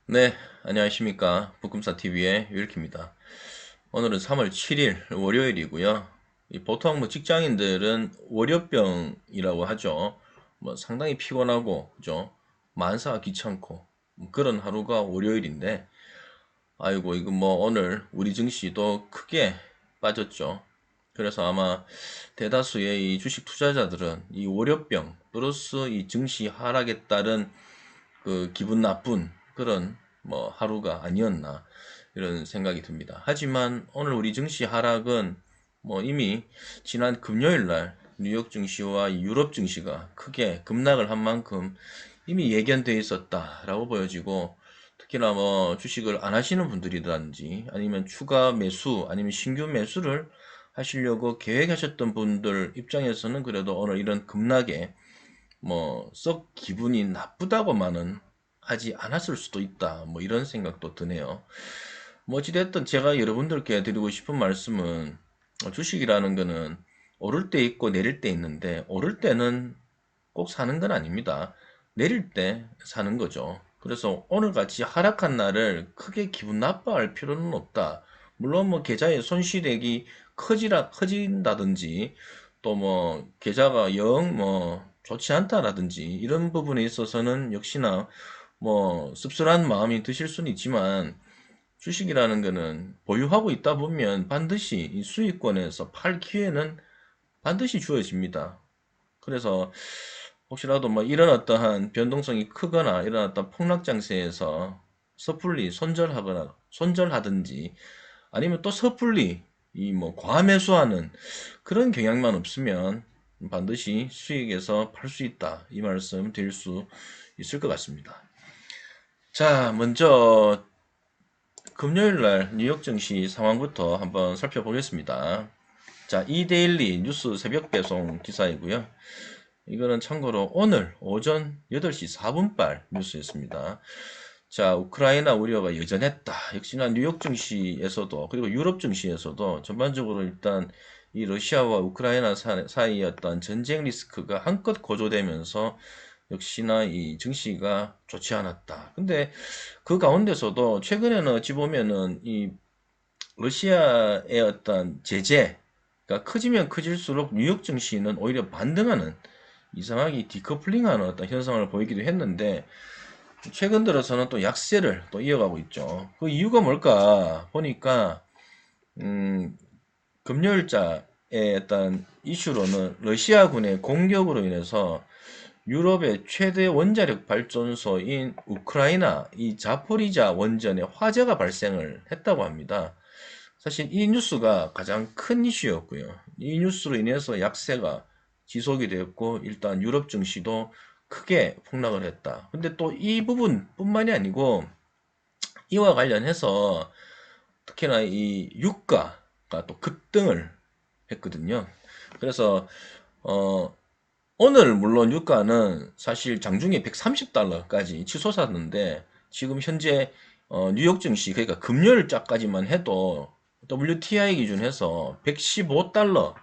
네, 안녕하십니까. 북금사TV의 유일키입니다. 오늘은 3월 7일 월요일이고요. 보통 뭐 직장인들은 월요병이라고 하죠. 뭐 상당히 피곤하고, 그죠? 만사가 귀찮고, 그런 하루가 월요일인데, 아이고, 이거 뭐 오늘 우리 증시도 크게 빠졌죠. 그래서 아마 대다수의 이 주식 투자자들은 이 월요병 플러스 이 증시 하락에 따른 그 기분 나쁜 그런 뭐 하루가 아니었나 이런 생각이 듭니다. 하지만 오늘 우리 증시 하락은 뭐 이미 지난 금요일 날 뉴욕 증시와 유럽 증시가 크게 급락을 한 만큼 이미 예견되어 있었다라고 보여지고, 특히나 뭐 주식을 안 하시는 분들이라든지 아니면 추가 매수 아니면 신규 매수를 하시려고 계획하셨던 분들 입장에서는 그래도 오늘 이런 급락에 뭐 썩 기분이 나쁘다고만은 하지 않았을 수도 있다. 뭐 이런 생각도 드네요. 뭐 어찌됐든 제가 여러분들께 드리고 싶은 말씀은, 주식이라는 거는 오를 때 있고 내릴 때 있는데, 오를 때는 꼭 사는 건 아닙니다. 내릴 때 사는 거죠. 그래서 오늘같이 하락한 날을 크게 기분 나빠할 필요는 없다. 물론 뭐 계좌의 손실액이 커진다든지 또 뭐 계좌가 영 뭐 좋지 않다라든지 이런 부분에 있어서는 역시나 뭐 씁쓸한 마음이 드실 수는 있지만, 주식이라는 거는 보유하고 있다 보면 반드시 이 수익권에서 팔 기회는 반드시 주어집니다. 그래서 혹시라도 뭐 이런 어떠한 변동성이 크거나 이런 어떤 폭락 장세에서 섣불리 손절하든지 아니면 또 섣불리 이 뭐 과매수하는 그런 경향만 없으면 반드시 수익에서 팔 수 있다. 이 말씀 드릴 수 있을 것 같습니다. 자, 먼저 금요일 날 뉴욕 증시 상황부터 한번 살펴보겠습니다. 자, 이데일리 뉴스 새벽 배송 기사이고요. 이거는 참고로 오늘 오전 8시 4분발 뉴스였습니다. 자, 우크라이나 우려가 여전했다. 역시나 뉴욕 증시에서도 그리고 유럽 증시에서도 전반적으로 일단 이 러시아와 우크라이나 사이의 어떤 전쟁 리스크가 한껏 고조되면서 역시나 이 증시가 좋지 않았다. 근데 그 가운데서도 최근에는 어찌 보면은 이 러시아의 어떤 제재가 커지면 커질수록 뉴욕 증시는 오히려 반등하는, 이상하게 디커플링하는 어떤 현상을 보이기도 했는데, 최근 들어서는 또 약세를 또 이어가고 있죠. 그 이유가 뭘까 보니까 음, 금요일자의 어떤 이슈로는 러시아군의 공격으로 인해서 유럽의 최대 원자력 발전소인 우크라이나 이 자포리자 원전에 화재가 발생을 했다고 합니다. 사실 이 뉴스가 가장 큰 이슈였고요. 이 뉴스로 인해서 약세가 지속이 되었고, 일단 유럽 증시도 크게 폭락을 했다. 근데 또 이 부분뿐만이 아니고 이와 관련해서 특히나 이 유가가 또 급등을 했거든요. 그래서 어 오늘 물론 유가는 사실 장중에 130달러까지 치솟았는데, 지금 현재 뉴욕 증시, 그러니까 금요일자까지만 해도 WTI 기준해서 115달러를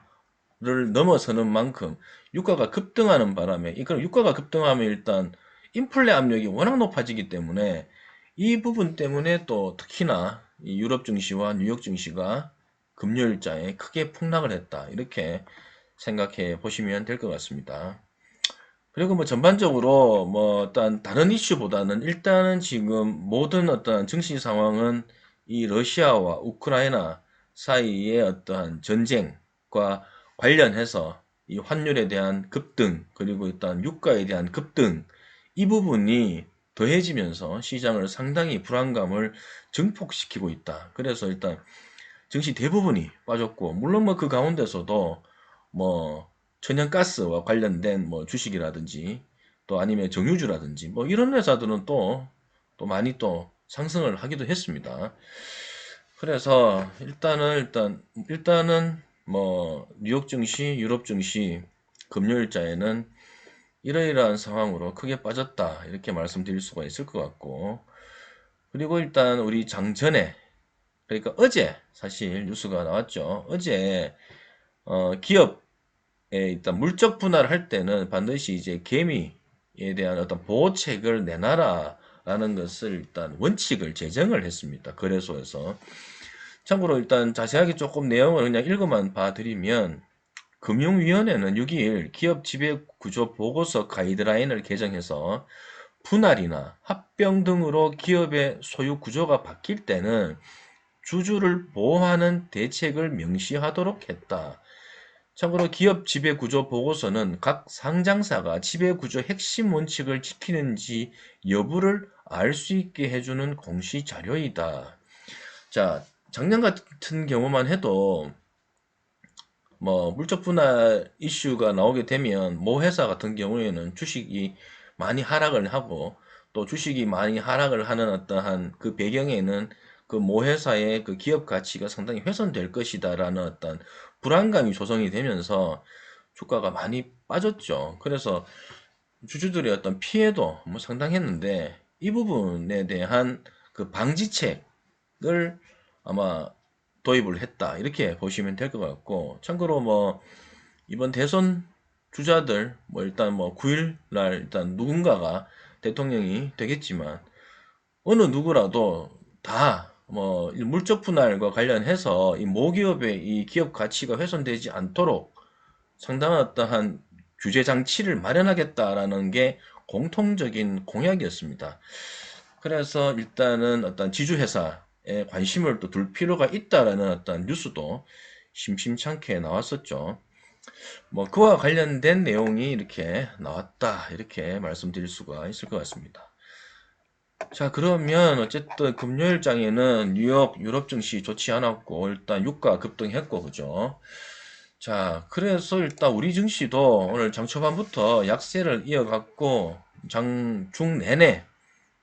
넘어서는 만큼 유가가 급등하는 바람에, 그럼 유가가 급등하면 일단 인플레 압력이 워낙 높아지기 때문에 이 부분 때문에 또 특히나 이 유럽 증시와 뉴욕 증시가 금요일자에 크게 폭락을 했다. 이렇게 생각해 보시면 될 것 같습니다. 그리고 뭐 전반적으로 뭐 어떤 다른 이슈보다는 일단은 지금 모든 어떤 증시 상황은 이 러시아와 우크라이나 사이의 어떠한 전쟁과 관련해서 이 환율에 대한 급등, 그리고 일단 유가에 대한 급등, 이 부분이 더해지면서 시장을 상당히 불안감을 증폭시키고 있다. 그래서 일단 증시 대부분이 빠졌고, 물론 뭐 그 가운데서도 뭐 천연가스와 관련된 뭐 주식이라든지 또 아니면 정유주라든지 뭐 이런 회사들은 또 많이 또 상승을 하기도 했습니다. 그래서 일단은 뭐 뉴욕 증시, 유럽 증시 금요일자에는 이러이러한 상황으로 크게 빠졌다, 이렇게 말씀드릴 수가 있을 것 같고, 그리고 일단 우리 장전에, 그러니까 어제 사실 뉴스가 나왔죠. 어제 기업에 일단 물적 분할을 할 때는 반드시 이제 개미에 대한 어떤 보호책을 내놔라 라는 것을 일단 원칙을 제정을 했습니다. 거래소에서. 참고로 일단 자세하게 조금 내용을 그냥 읽어만 봐드리면, 금융위원회는 6일 기업 지배구조 보고서 가이드라인을 개정해서 분할이나 합병 등으로 기업의 소유 구조가 바뀔 때는 주주를 보호하는 대책을 명시하도록 했다. 참고로 기업 지배구조 보고서는 각 상장사가 지배구조 핵심 원칙을 지키는지 여부를 알 수 있게 해주는 공시 자료이다. 자, 작년 같은 경우만 해도 뭐 물적 분할 이슈가 나오게 되면 모 회사 같은 경우에는 주식이 많이 하락을 하고, 또 주식이 많이 하락을 하는 어떠한 그 배경에는 그 모 회사의 그 기업 가치가 상당히 훼손될 것이다라는 어떤 불안감이 조성이 되면서 주가가 많이 빠졌죠. 그래서 주주들의 어떤 피해도 뭐 상당했는데, 이 부분에 대한 그 방지책을 아마 도입을 했다, 이렇게 보시면 될 것 같고, 참고로 뭐 이번 대선 주자들 뭐 일단 뭐 9일 날 일단 누군가가 대통령이 되겠지만, 어느 누구라도 다 뭐 물적 분할과 관련해서 이 모기업의 이 기업 가치가 훼손되지 않도록 상당한 어떠한 규제 장치를 마련하겠다라는 게 공통적인 공약이었습니다. 그래서 일단은 어떤 지주회사에 관심을 또 둘 필요가 있다라는 어떤 뉴스도 심심찮게 나왔었죠. 뭐 그와 관련된 내용이 이렇게 나왔다, 이렇게 말씀드릴 수가 있을 것 같습니다. 자, 그러면 어쨌든 금요일장에는 뉴욕 유럽 증시 좋지 않았고 일단 유가 급등했고, 그죠? 자, 그래서 일단 우리 증시도 오늘 장 초반부터 약세를 이어갔고, 장 중 내내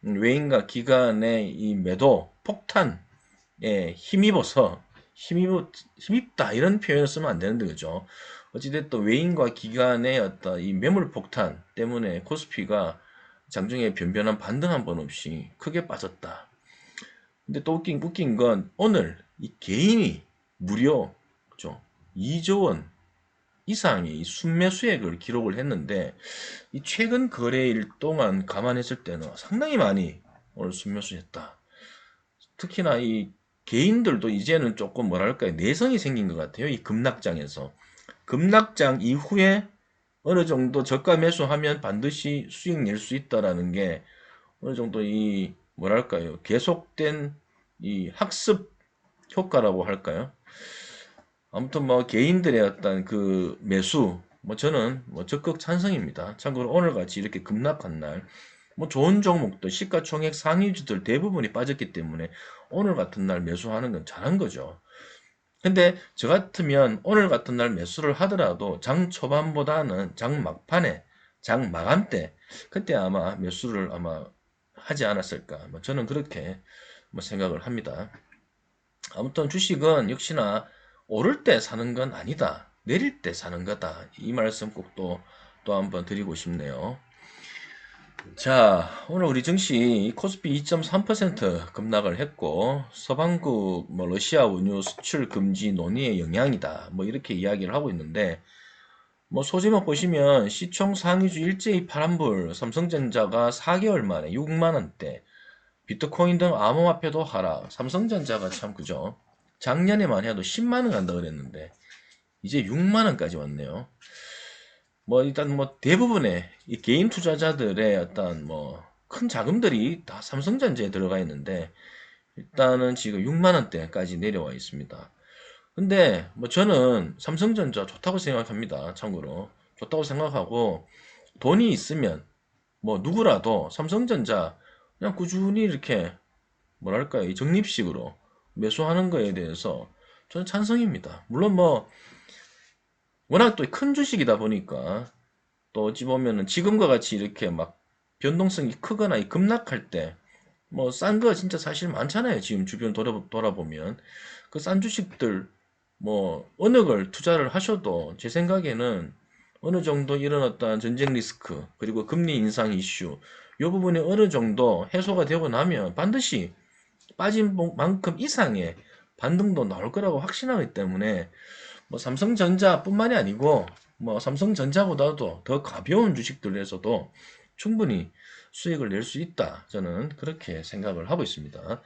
외인과 기관의 이 매도 폭탄에 힘입어서, 힘입다 이런 표현을 쓰면 안 되는데, 그죠? 어찌됐든 외인과 기관의 어떤 이 매물 폭탄 때문에 코스피가 장중에 변변한 반등 한 번 없이 크게 빠졌다. 근데 또 웃긴 건 오늘 이 개인이 무려, 그죠? 2조 원 이상의 순매 수액을 기록을 했는데, 이 최근 거래일 동안 감안했을 때는 상당히 많이 오늘 순매수했다. 특히나 이 개인들도 이제는 조금 뭐랄까요, 내성이 생긴 것 같아요. 이 급락장에서. 급락장 이후에 어느 정도 저가 매수하면 반드시 수익 낼 수 있다라는 게 어느 정도 이 뭐랄까요, 계속된 이 학습 효과라고 할까요? 아무튼 뭐 개인들의 어떤 그 매수, 뭐 저는 뭐 적극 찬성입니다. 참고로 오늘 같이 이렇게 급락한 날, 뭐 좋은 종목들 시가총액 상위주들 대부분이 빠졌기 때문에 오늘 같은 날 매수하는 건 잘한 거죠. 근데 저 같으면 오늘 같은 날 매수를 하더라도 장 초반보다는 장 막판에, 장 마감 때, 그때 아마 매수를 아마 하지 않았을까, 뭐 저는 그렇게 뭐 생각을 합니다. 아무튼 주식은 역시나 오를 때 사는 건 아니다, 내릴 때 사는 거다, 이 말씀 꼭 또 한번 드리고 싶네요. 자, 오늘 우리 증시 코스피 2.3% 급락을 했고, 서방국 뭐 러시아 원유 수출 금지 논의의 영향이다, 뭐 이렇게 이야기를 하고 있는데, 뭐 소제목 보시면 시총 상위주 일제히 파란불, 삼성전자가 4개월 만에 6만 원대, 비트코인 등 암호화폐도 하락. 삼성전자가 참, 그죠? 작년에만 해도 10만 원 간다 그랬는데 이제 6만 원까지 왔네요. 뭐 일단 뭐 대부분의 이 개인 투자자들의 어떤 뭐 큰 자금들이 다 삼성전자에 들어가 있는데, 일단은 지금 6만 원대까지 내려와 있습니다. 근데 뭐 저는 삼성전자 좋다고 생각합니다. 참고로 좋다고 생각하고, 돈이 있으면 뭐 누구라도 삼성전자 그냥 꾸준히 이렇게 뭐랄까요, 이 적립식으로 매수하는 거에 대해서 저는 찬성입니다. 물론 뭐 워낙 또 큰 주식이다 보니까, 또 어찌 보면은 지금과 같이 이렇게 막 변동성이 크거나 이 급락할 때 뭐 싼 거 진짜 사실 많잖아요. 지금 주변 돌아보면 그 싼 주식들 뭐 어느 걸 투자를 하셔도 제 생각에는 어느 정도 이런 어떤 전쟁 리스크 그리고 금리 인상 이슈, 이 부분이 어느 정도 해소가 되고 나면 반드시 빠진 만큼 이상의 반등도 나올 거라고 확신하기 때문에, 뭐 삼성전자뿐만이 아니고 뭐 삼성전자보다도 더 가벼운 주식들에서도 충분히 수익을 낼 수 있다. 저는 그렇게 생각을 하고 있습니다.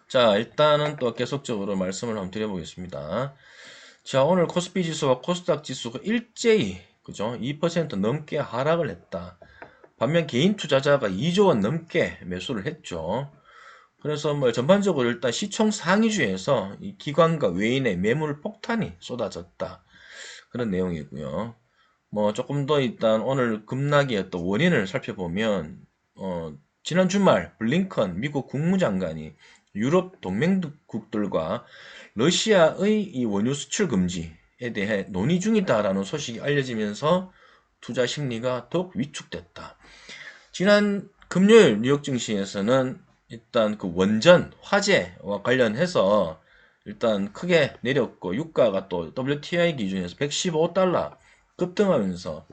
자, 일단은 또 계속적으로 말씀을 한번 드려보겠습니다. 자, 오늘 코스피 지수와 코스닥 지수가 일제히 그죠? 2% 넘게 하락을 했다. 반면 개인 투자자가 2조 원 넘게 매수를 했죠. 그래서 뭐 전반적으로 일단 시총 상위주에서 이 기관과 외인의 매물 폭탄이 쏟아졌다. 그런 내용이고요. 뭐 조금 더 일단 오늘 급락의 또 원인을 살펴보면 지난 주말 블링컨 미국 국무장관이 유럽 동맹국들과 러시아의 이 원유 수출 금지에 대해 논의 중이다라는 소식이 알려지면서 투자 심리가 더욱 위축됐다. 지난 금요일 뉴욕 증시에서는 일단 그 원전 화재와 관련해서 일단 크게 내렸고 유가가 또 WTI 기준에서 115달러 급등하면서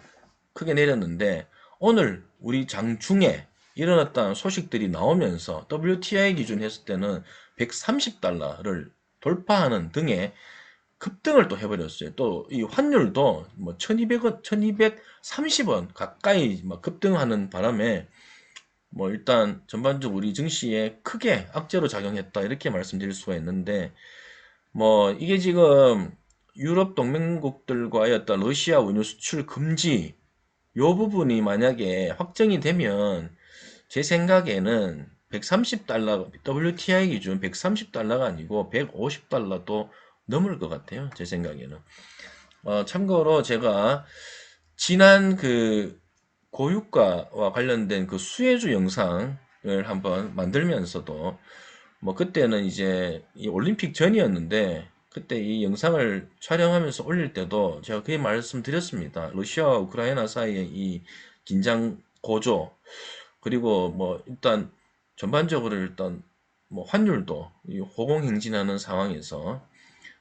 크게 내렸는데 오늘 우리 장중에 일어났다는 소식들이 나오면서 WTI 기준 했을 때는 130달러를 돌파하는 등의 급등을 또 해버렸어요. 또 이 환율도 뭐 1200원, 1230원 가까이 막 급등하는 바람에 뭐 일단 전반적으로 우리 증시에 크게 악재로 작용했다 이렇게 말씀드릴 수가 있는데 뭐 이게 지금 유럽 동맹국들과의 어떤 러시아 원유 수출 금지 요 부분이 만약에 확정이 되면 제 생각에는 130달러 WTI 기준 130달러가 아니고 150달러도 넘을 것 같아요. 제 생각에는. 참고로 제가 지난 그 고유가와 관련된 그 수혜주 영상을 한번 만들면서도 뭐 그때는 이제 이 올림픽 전이었는데 그때 이 영상을 촬영하면서 올릴 때도 제가 그게 말씀드렸습니다. 러시아와 우크라이나 사이의 이 긴장 고조 그리고 뭐 일단 전반적으로 일단 뭐 환율도 이 호공행진하는 상황에서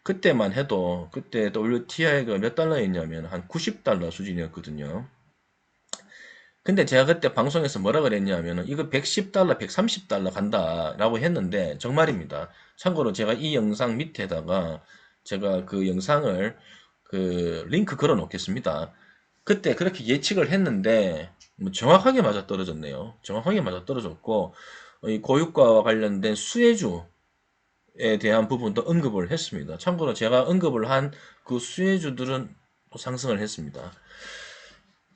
그때만 해도 그때 WTI가 몇 달러였냐면 한 90달러 수준이었거든요. 근데 제가 그때 방송에서 뭐라 그랬냐면은 이거 110달러, 130달러 간다라고 했는데 정말입니다. 참고로 제가 이 영상 밑에다가 제가 그 영상을 그 링크 걸어 놓겠습니다. 그때 그렇게 예측을 했는데 뭐 정확하게 맞아떨어졌네요. 정확하게 맞아떨어졌고 이 고유가와 관련된 수혜주에 대한 부분도 언급을 했습니다. 참고로 제가 언급을 한 그 수혜주들은 또 상승을 했습니다.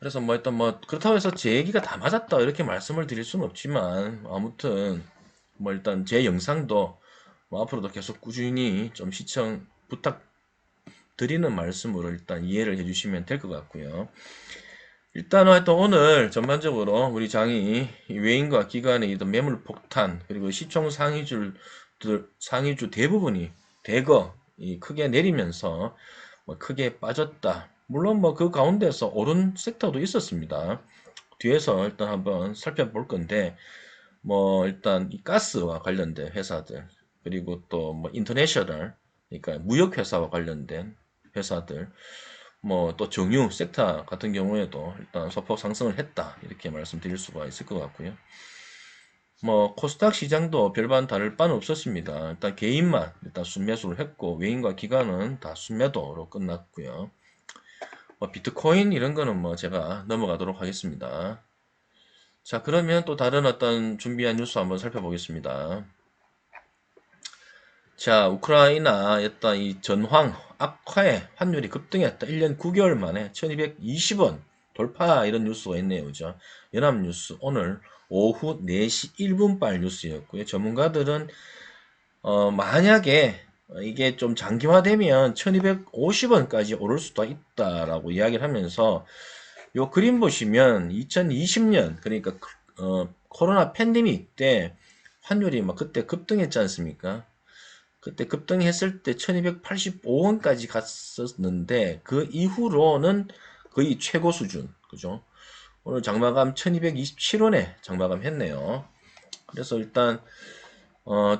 그래서 뭐 일단 뭐 그렇다고 해서 제 얘기가 다 맞았다 이렇게 말씀을 드릴 수는 없지만 아무튼 뭐 일단 제 영상도 뭐 앞으로도 계속 꾸준히 좀 시청 부탁드리는 말씀으로 일단 이해를 해주시면 될 것 같고요. 일단 하여튼 오늘 전반적으로 우리 장이 외인과 기관의 이런 매물 폭탄 그리고 시총 상위주 대부분이 대거 크게 내리면서 뭐 크게 빠졌다. 물론 뭐 그 가운데서 오른 섹터도 있었습니다. 뒤에서 일단 한번 살펴볼 건데 뭐 일단 이 가스와 관련된 회사들 그리고 또 뭐 인터내셔널 그러니까 무역 회사와 관련된 회사들 뭐 또 정유 섹터 같은 경우에도 일단 소폭 상승을 했다 이렇게 말씀드릴 수가 있을 것 같고요. 뭐 코스닥 시장도 별반 다를 바는 없었습니다. 일단 개인만 일단 순매수를 했고 외인과 기관은 다 순매도로 끝났고요. 뭐 비트코인 이런 거는 뭐 제가 넘어가도록 하겠습니다. 자, 그러면 또 다른 어떤 준비한 뉴스 한번 살펴보겠습니다. 자, 우크라이나였던 이 전황 악화에 환율이 급등했다. 1년 9개월 만에 1220원 돌파 이런 뉴스가 있네요. 그죠? 연합뉴스 오늘 오후 4시 1분발 뉴스였고요. 전문가들은 만약에 이게 좀 장기화되면 1250원까지 오를 수도 있다라고 이야기를 하면서 요 그림 보시면 2020년 그러니까 코로나 팬데믹 때 환율이 막 그때 급등했지 않습니까? 그때 급등했을 때 1285원까지 갔었는데 그 이후로는 거의 최고 수준 그죠? 오늘 장마감 1227원에 장마감 했네요. 그래서 일단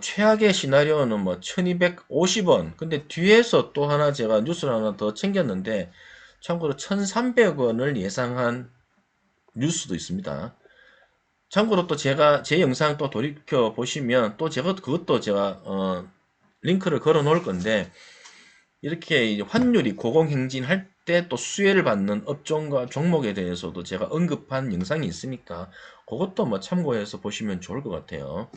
최악의 시나리오는 뭐 1250원. 근데 뒤에서 또 하나 제가 뉴스를 하나 더 챙겼는데 참고로 1300원을 예상한 뉴스도 있습니다. 참고로 또 제가 제 영상 또 돌이켜 보시면 또 제가 그것도 제가 링크를 걸어 놓을 건데 이렇게 이제 환율이 고공행진할 때 또 수혜를 받는 업종과 종목에 대해서도 제가 언급한 영상이 있으니까 그것도 뭐 참고해서 보시면 좋을 것 같아요.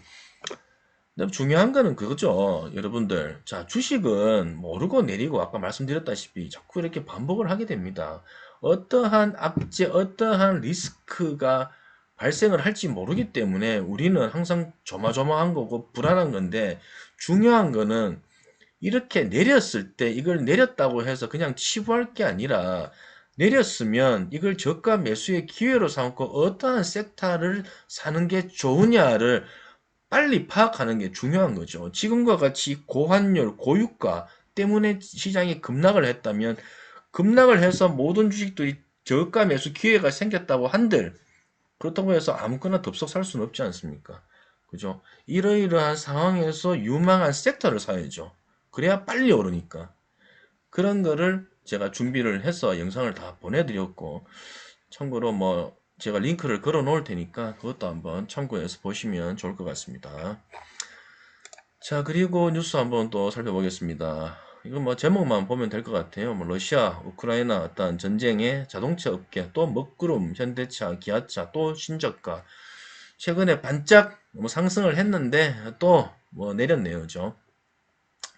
근데 중요한 거는 그거죠. 여러분들. 자, 주식은 뭐 오르고 내리고 아까 말씀드렸다시피 자꾸 이렇게 반복을 하게 됩니다. 어떠한 악재, 어떠한 리스크가 발생을 할지 모르기 때문에 우리는 항상 조마조마한 거고 불안한 건데 중요한 거는 이렇게 내렸을 때 이걸 내렸다고 해서 그냥 치부할 게 아니라 내렸으면 이걸 저가 매수의 기회로 삼고 어떠한 섹터를 사는 게 좋으냐를 빨리 파악하는 게 중요한 거죠. 지금과 같이 고환율, 고유가 때문에 시장이 급락을 했다면 급락을 해서 모든 주식들이 저가 매수 기회가 생겼다고 한들 그렇다고 해서 아무거나 덥석 살 수는 없지 않습니까? 그죠? 이러이러한 상황에서 유망한 섹터를 사야죠. 그래야 빨리 오르니까. 그런 거를 제가 준비를 해서 영상을 다 보내드렸고, 참고로 뭐, 제가 링크를 걸어 놓을 테니까 그것도 한번 참고해서 보시면 좋을 것 같습니다. 자, 그리고 뉴스 한번 또 살펴보겠습니다. 이건 뭐 제목만 보면 될 것 같아요. 뭐 러시아, 우크라이나 어떤 전쟁에 자동차 업계, 또 먹구름, 현대차, 기아차, 또 신저가. 최근에 반짝 뭐 상승을 했는데 또 뭐 내렸네요. 그죠?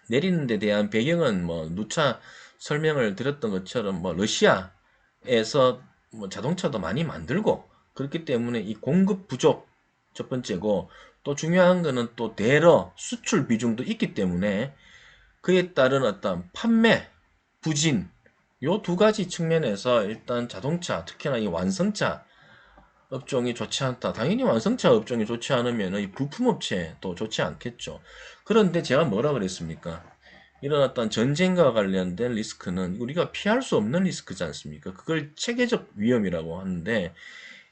내리는 데 대한 배경은 뭐 누차 설명을 드렸던 것처럼 뭐 러시아에서 뭐 자동차도 많이 만들고 그렇기 때문에 이 공급 부족 첫 번째고 또 중요한 거는 또 대러 수출 비중도 있기 때문에 그에 따른 어떤 판매 부진 요 두 가지 측면에서 일단 자동차 특히나 이 완성차 업종이 좋지 않다. 당연히 완성차 업종이 좋지 않으면 이 부품업체도 좋지 않겠죠. 그런데 제가 뭐라 그랬습니까? 이런 어떤 전쟁과 관련된 리스크는 우리가 피할 수 없는 리스크지 않습니까? 그걸 체계적 위험이라고 하는데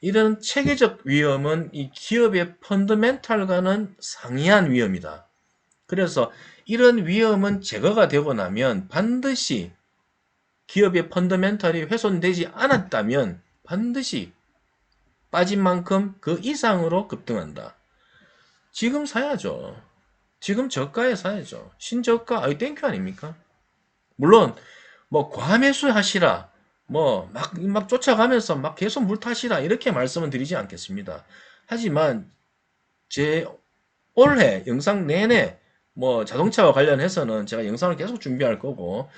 이런 체계적 위험은 이 기업의 펀더멘탈과는 상이한 위험이다. 그래서 이런 위험은 제거가 되고 나면 반드시 기업의 펀더멘탈이 훼손되지 않았다면 반드시 빠진 만큼 그 이상으로 급등한다. 지금 사야죠. 지금 저가에 사야죠. 신저가 아이 땡큐 아닙니까? 물론 뭐 과매수 하시라 뭐 막 쫓아가면서 막 계속 물 타시라 이렇게 말씀은 드리지 않겠습니다. 하지만 제 올해 영상 내내 뭐 자동차와 관련해서는 제가 영상을 계속 준비할 거고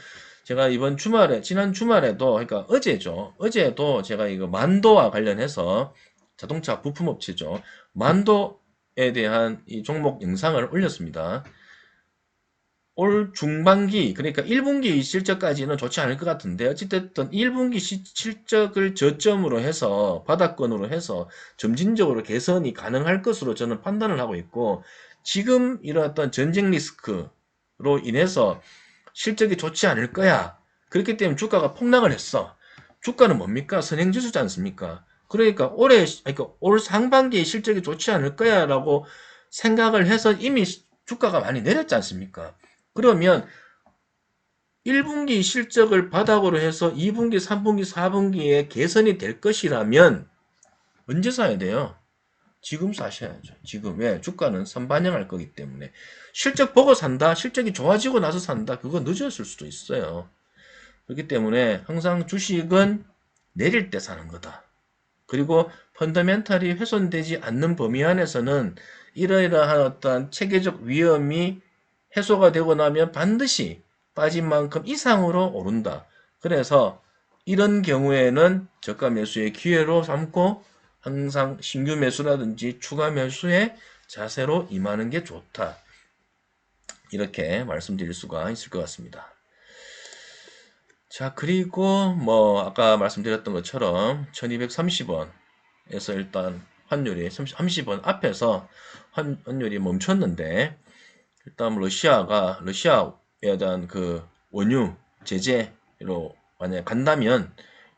제가 이번 주말에 지난 주말에도 그러니까 어제죠. 어제도 제가 이거 만도와 관련해서 자동차 부품업체죠. 만도에 대한 이 종목 영상을 올렸습니다. 올 중반기 그러니까 1분기 실적까지는 좋지 않을 것 같은데 어찌됐든 1분기 실적을 저점으로 해서 바닥권으로 해서 점진적으로 개선이 가능할 것으로 저는 판단을 하고 있고 지금 이런 전쟁 리스크로 인해서 실적이 좋지 않을 거야. 그렇기 때문에 주가가 폭락을 했어. 주가는 뭡니까? 선행지수지 않습니까? 그러니까 그러니까 올 상반기에 실적이 좋지 않을 거야라고 생각을 해서 이미 주가가 많이 내렸지 않습니까? 그러면 1분기 실적을 바닥으로 해서 2분기, 3분기, 4분기에 개선이 될 것이라면 언제 사야 돼요? 지금 사셔야죠. 지금 왜? 주가는 선반영할 거기 때문에. 실적 보고 산다? 실적이 좋아지고 나서 산다? 그거 늦었을 수도 있어요. 그렇기 때문에 항상 주식은 내릴 때 사는 거다. 그리고 펀더멘탈이 훼손되지 않는 범위 안에서는 이러이러한 어떤 체계적 위험이 해소가 되고 나면 반드시 빠진 만큼 이상으로 오른다. 그래서 이런 경우에는 저가 매수의 기회로 삼고 항상 신규 매수라든지 추가 매수의 자세로 임하는 게 좋다. 이렇게 말씀드릴 수가 있을 것 같습니다. 자, 그리고 뭐 아까 말씀드렸던 것처럼 1230원에서 일단 환율이 30원 앞에서 환율이 멈췄는데 일단 러시아에 대한 그 원유 제재로 만약에 간다면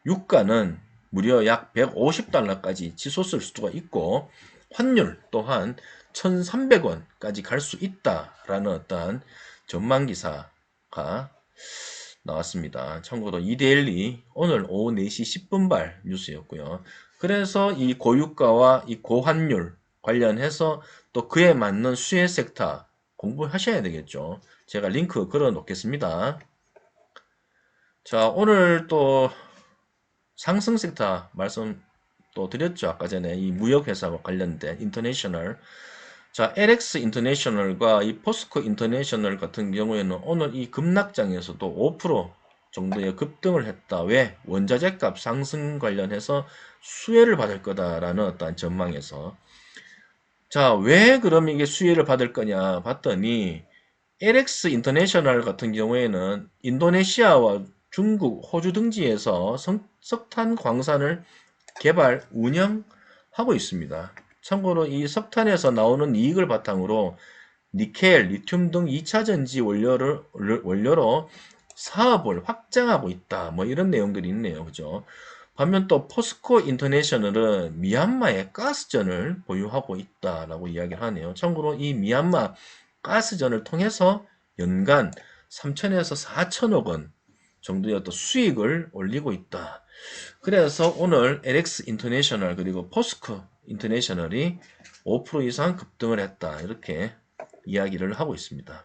유가는 무려 약 150달러까지 치솟을 수가 있고 환율 또한 1300원까지 갈 수 있다라는 어떤 전망 기사가 나왔습니다. 참고로 이데일리 오늘 오후 4시 10분발 뉴스였고요. 그래서 이 고유가와 이 고환율 관련해서 또 그에 맞는 수혜 섹터 공부하셔야 되겠죠. 제가 링크 걸어 놓겠습니다. 자, 오늘 또 상승 섹터 말씀 또 드렸죠. 아까 전에 이 무역회사와 관련된 인터내셔널. 자, LX 인터내셔널과 이 포스코 인터내셔널 같은 경우에는 오늘 이 급락장에서도 5% 정도의 급등을 했다. 왜? 원자재 값 상승 관련해서 수혜를 받을 거다라는 어떤 전망에서. 자, 왜 그럼 이게 수혜를 받을 거냐 봤더니 LX 인터내셔널 같은 경우에는 인도네시아와 중국, 호주 등지에서 석탄 광산을 개발, 운영하고 있습니다. 참고로 이 석탄에서 나오는 이익을 바탕으로 니켈, 리튬 등 2차 전지 원료로 사업을 확장하고 있다. 뭐 이런 내용들이 있네요. 그죠? 반면 또 포스코 인터내셔널은 미얀마의 가스전을 보유하고 있다라고 이야기를 하네요. 참고로 이 미얀마 가스전을 통해서 연간 3천에서 4천억 원 정도의 어떤 수익을 올리고 있다. 그래서 오늘 LX 인터내셔널 그리고 포스코 인터내셔널이 5% 이상 급등을 했다. 이렇게 이야기를 하고 있습니다.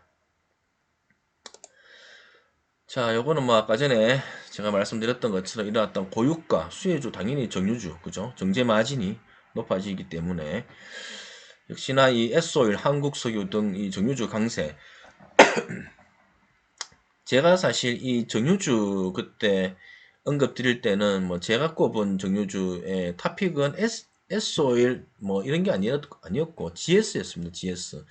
자, 요거는 뭐 아까 전에 제가 말씀드렸던 것처럼 일어났던 고유가, 수혜주, 당연히 정유주, 그죠? 정제 마진이 높아지기 때문에 역시나 이 S오일, 한국석유 등 이 정유주 강세. 제가 사실 이 정유주 그때 언급 드릴 때는 뭐 제가 꼽은 정유주의 탑픽은 S오일 뭐 이런 게 아니었고 GS였습니다. GS.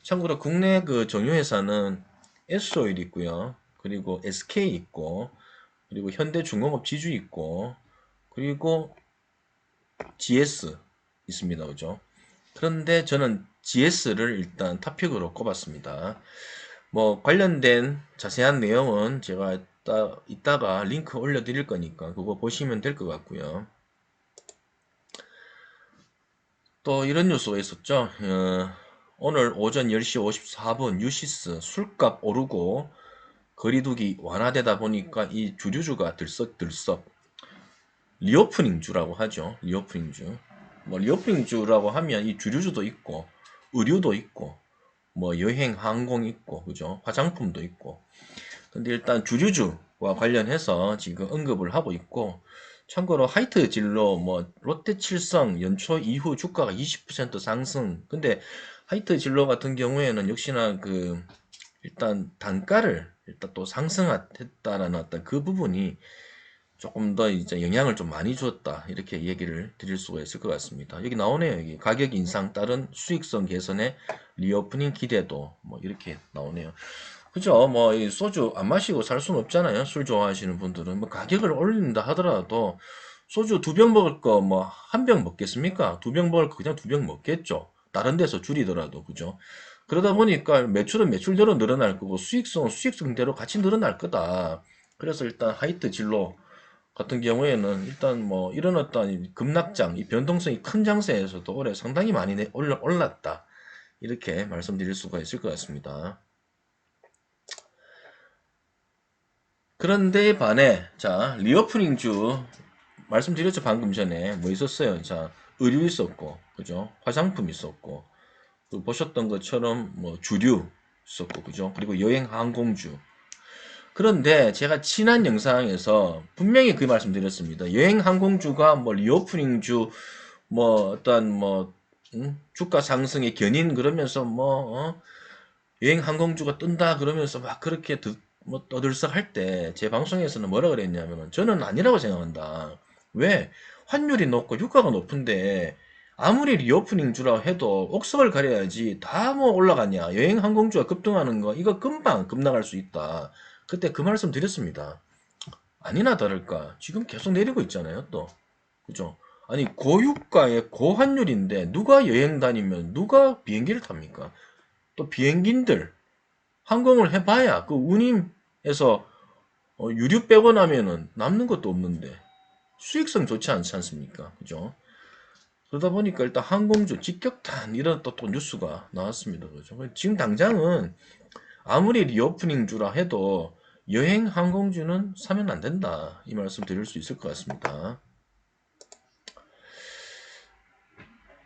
참고로 국내 그 정유회사는 S오일 있고요. 그리고 SK 있고 그리고 현대중공업 지주 있고 그리고 GS 있습니다. 그죠? 그런데 저는 GS를 일단 탑픽으로 꼽았습니다. 뭐 관련된 자세한 내용은 제가 이따가 링크 올려드릴 거니까 그거 보시면 될 것 같고요. 또 이런 뉴스가 있었죠. 오늘 오전 10시 54분 유시스 술값 오르고 거리두기 완화되다 보니까 이 주류주가 들썩들썩 리오프닝주라고 하죠. 리오프닝주. 뭐 리오프닝주라고 하면 이 주류주도 있고 의류도 있고 뭐 여행 항공 있고 그죠? 화장품도 있고. 근데 일단 주류주와 관련해서 지금 언급을 하고 있고 참고로 하이트 진로 뭐 롯데칠성 연초 이후 주가가 20% 상승. 근데 하이트 진로 같은 경우에는 역시나 그 일단 단가를 일단 또 상승했다라는 어떤 그 부분이 조금 더 이제 영향을 좀 많이 주었다. 이렇게 얘기를 드릴 수가 있을 것 같습니다. 여기 나오네요. 여기 가격 인상 따른 수익성 개선에 리오프닝 기대도 뭐 이렇게 나오네요. 그죠? 뭐 이 소주 안 마시고 살 수는 없잖아요. 술 좋아하시는 분들은 뭐 가격을 올린다 하더라도 소주 2병 먹을 거 뭐 한 병 먹겠습니까? 2병 먹을 거 그냥 2병 먹겠죠. 다른 데서 줄이더라도 그죠? 그러다 보니까 매출은 매출대로 늘어날 거고 수익성은 수익성대로 같이 늘어날 거다. 그래서 일단 하이트 진로 같은 경우에는 일단 뭐 이런 어떤 급락장, 이 변동성이 큰 장세에서도 올해 상당히 많이 올랐다. 이렇게 말씀드릴 수가 있을 것 같습니다. 그런데 반해, 자, 리오프닝주, 말씀드렸죠, 방금 전에. 뭐 있었어요? 자, 의류 있었고, 그죠? 화장품 있었고, 또 보셨던 것처럼 뭐 주류 있었고, 그죠? 그리고 여행 항공주. 그런데 제가 지난 영상에서 분명히 그 말씀드렸습니다. 여행 항공주가 뭐 리오프닝주, 뭐 어떤 뭐 주가 상승의 견인 그러면서 뭐 여행 항공주가 뜬다 그러면서 막 그렇게 뭐 떠들썩할 때 제 방송에서는 뭐라 그랬냐면은 저는 아니라고 생각한다. 왜? 환율이 높고 유가가 높은데 아무리 리오프닝 주라 해도 옥석을 가려야지 다 뭐 올라가냐. 여행 항공주가 급등하는 거 이거 금방 급락할 수 있다. 그때 그 말씀 드렸습니다. 아니나 다를까 지금 계속 내리고 있잖아요 또. 그죠? 아니 고유가에 고환율인데 누가 여행 다니면 누가 비행기를 탑니까? 또 비행기들 항공을 해봐야 그 운임에서 유류 빼고 나면은 남는 것도 없는데 수익성 좋지 않지 않습니까? 그죠? 그러다 보니까 일단 항공주 직격탄 이런 또 뉴스가 나왔습니다. 그죠? 지금 당장은 아무리 리오프닝주라 해도 여행 항공주는 사면 안 된다. 이 말씀 드릴 수 있을 것 같습니다.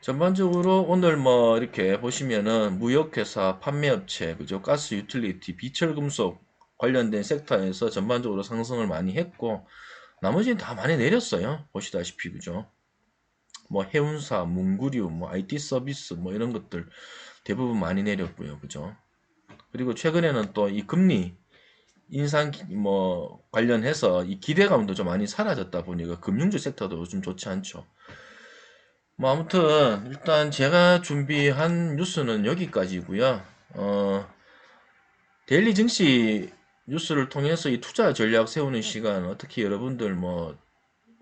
전반적으로 오늘 뭐 이렇게 보시면은 무역회사, 판매업체, 그죠? 가스 유틸리티, 비철금속 관련된 섹터에서 전반적으로 상승을 많이 했고, 나머지는 다 많이 내렸어요. 보시다시피, 그죠? 뭐 해운사, 문구류, 뭐 IT 서비스, 뭐 이런 것들 대부분 많이 내렸고요. 그죠? 그리고 최근에는 또 이 금리 인상 뭐 관련해서 이 기대감도 좀 많이 사라졌다 보니까 금융주 섹터도 좀 좋지 않죠. 뭐 아무튼 일단 제가 준비한 뉴스는 여기까지고요. 데일리 증시 뉴스를 통해서 이 투자 전략 세우는 시간 어떻게 여러분들 뭐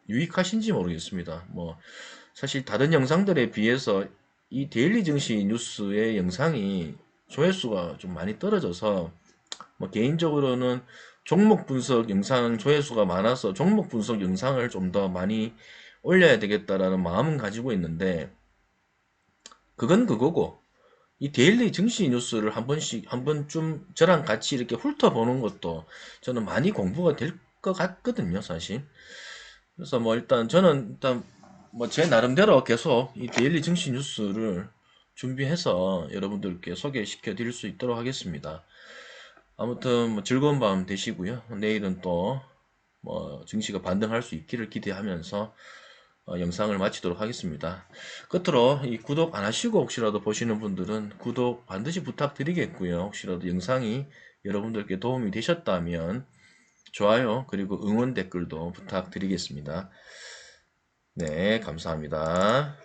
유익하신지 모르겠습니다. 뭐 사실 다른 영상들에 비해서 이 데일리 증시 뉴스의 영상이 조회수가 좀 많이 떨어져서 뭐 개인적으로는 종목 분석 영상 조회수가 많아서 종목 분석 영상을 좀 더 많이 올려야 되겠다라는 마음은 가지고 있는데 그건 그거고 이 데일리 증시 뉴스를 한 번씩 한 번쯤 저랑 같이 이렇게 훑어보는 것도 저는 많이 공부가 될 것 같거든요, 사실. 그래서 뭐 일단 저는 일단 뭐 제 나름대로 계속 이 데일리 증시 뉴스를 준비해서 여러분들께 소개시켜 드릴 수 있도록 하겠습니다. 아무튼 뭐 즐거운 밤 되시고요. 내일은 또 뭐 증시가 반등할 수 있기를 기대하면서 영상을 마치도록 하겠습니다. 끝으로 이 구독 안 하시고 혹시라도 보시는 분들은 구독 반드시 부탁드리겠고요. 혹시라도 영상이 여러분들께 도움이 되셨다면 좋아요 그리고 응원 댓글도 부탁드리겠습니다. 네, 감사합니다.